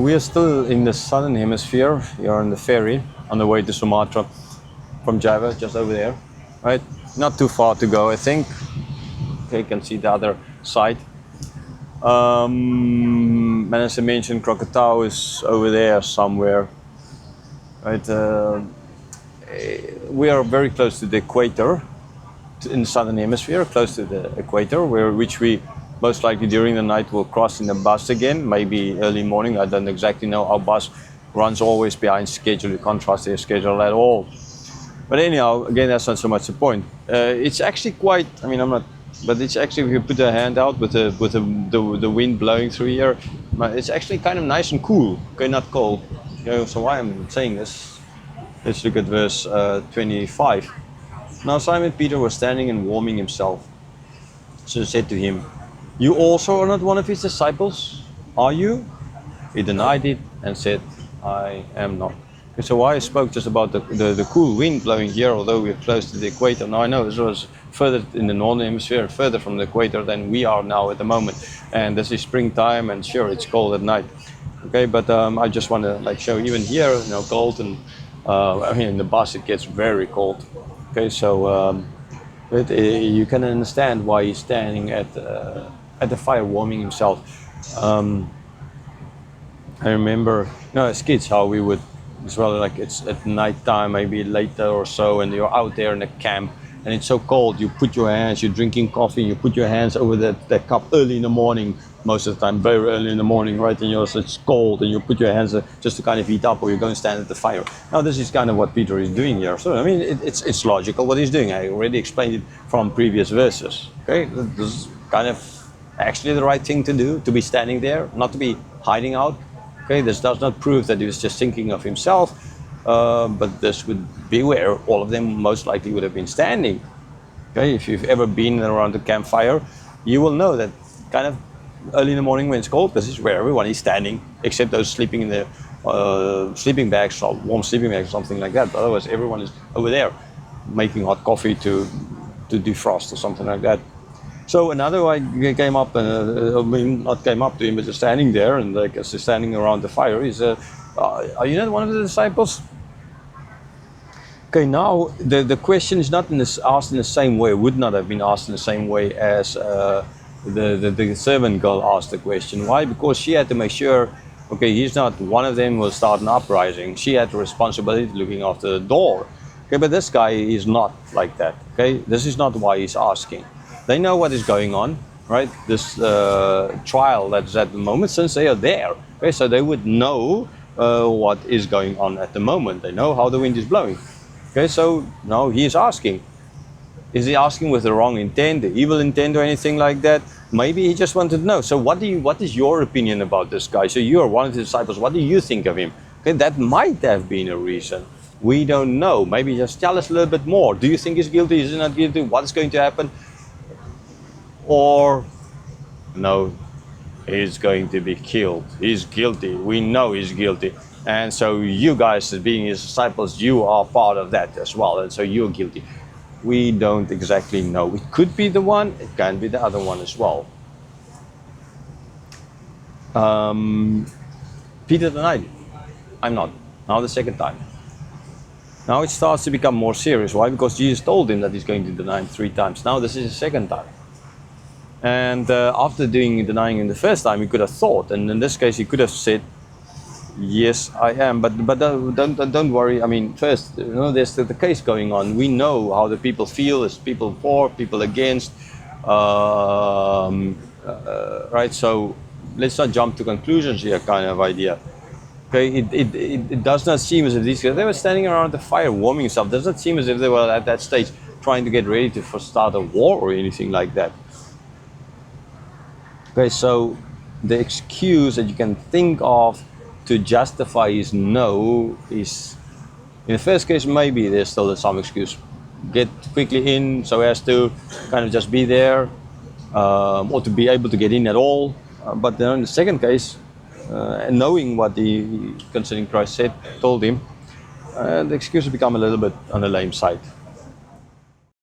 we are still in the southern hemisphere. We are on the ferry on the way to Sumatra from Java, just over there, right? Not too far to go, I think. Okay, you can see the other side. And as I mentioned, Krakatau is over there somewhere, right? We are very close to the equator, in the southern hemisphere, close to the equator, which we most likely during the night will cross in a bus again, maybe early morning. I don't exactly know. Our bus runs always behind schedule. You can't trust their schedule at all. But anyhow, again, that's not so much the point. It's actually quite, I mean, I'm not, but it's actually, if you put a hand out with the wind blowing through here, it's actually kind of nice and cool. Okay, not cold. So why I'm saying this, let's look at verse 25. Now Simon Peter was standing and warming himself. So he said to him, "You also are not one of his disciples, are you?" He denied it and said, "I am not." Okay, so why I spoke just about the cool wind blowing here, although we're close to the equator. Now I know this was further in the northern hemisphere, further from the equator than we are now at the moment. And this is springtime, and sure, it's cold at night. Okay, but I just want to like show even here, cold, and I mean in the bus it gets very cold. Okay, so you can understand why he's standing at the fire warming himself. I remember, as kids, how we would, as well, like it's at night time, maybe later or so, and you're out there in a camp, and it's so cold. You put your hands, you're drinking coffee, you put your hands over that cup early in the morning, most of the time, very early in the morning, right? And it's cold, and you put your hands just to kind of heat up, or you go and stand at the fire. Now, this is kind of what Peter is doing here. So, I mean, it's logical what he's doing. I already explained it from previous verses. Okay, this is kind of actually the right thing to do, to be standing there, not to be hiding out. Okay, this does not prove that he was just thinking of himself, but this would be where all of them most likely would have been standing. Okay, if you've ever been around the campfire, you will know that kind of early in the morning when it's cold, this is where everyone is standing, except those sleeping in their sleeping bags, or warm sleeping bags, something like that. But otherwise, everyone is over there making hot coffee to defrost or something like that. So another guy came up, not came up to him, but just standing there, and like as he's standing around the fire, is are you not one of the disciples? Okay, now the question is not asked in the same way, would not have been asked in the same way as the servant girl asked the question. Why? Because she had to make sure, okay, he's not one of them will start an uprising. She had the responsibility of looking after the door. Okay, but this guy is not like that. Okay, this is not why he's asking. They know what is going on, right? This trial that's at the moment, since they are there. Okay, so they would know what is going on at the moment. They know how the wind is blowing. Okay, so now he is asking. Is he asking with the wrong intent, the evil intent, or anything like that? Maybe he just wanted to know. So what is your opinion about this guy? So you are one of the disciples. What do you think of him? Okay, that might have been a reason. We don't know. Maybe just tell us a little bit more. Do you think he's guilty? Is he not guilty? What is going to happen? Or no, he's going to be killed. He's guilty. We know he's guilty. And so you guys, as being his disciples, you are part of that as well. And so you're guilty. We don't exactly know. It could be the one, it can be the other one as well. Peter denied it. I'm not. Now the second time. Now it starts to become more serious. Why? Because Jesus told him that he's going to deny him 3 times. Now this is the second time. And after denying him the first time, he could have thought, and in this case he could have said, "Yes, I am." But don't worry. I mean, first, there's the case going on. We know how the people feel. There's people for, people against, right? So let's not jump to conclusions here, kind of idea. Okay, it does not seem as if these guys, they were standing around the fire warming themselves. It does not seem as if they were at that stage trying to get ready to start a war or anything like that. Okay, so the excuse that you can think of to justify his no is, in the first case, maybe there's still some excuse. Get quickly in so as to kind of just be there, or to be able to get in at all. But then in the second case, and knowing what concerning Christ told him, the excuse has become a little bit on the lame side.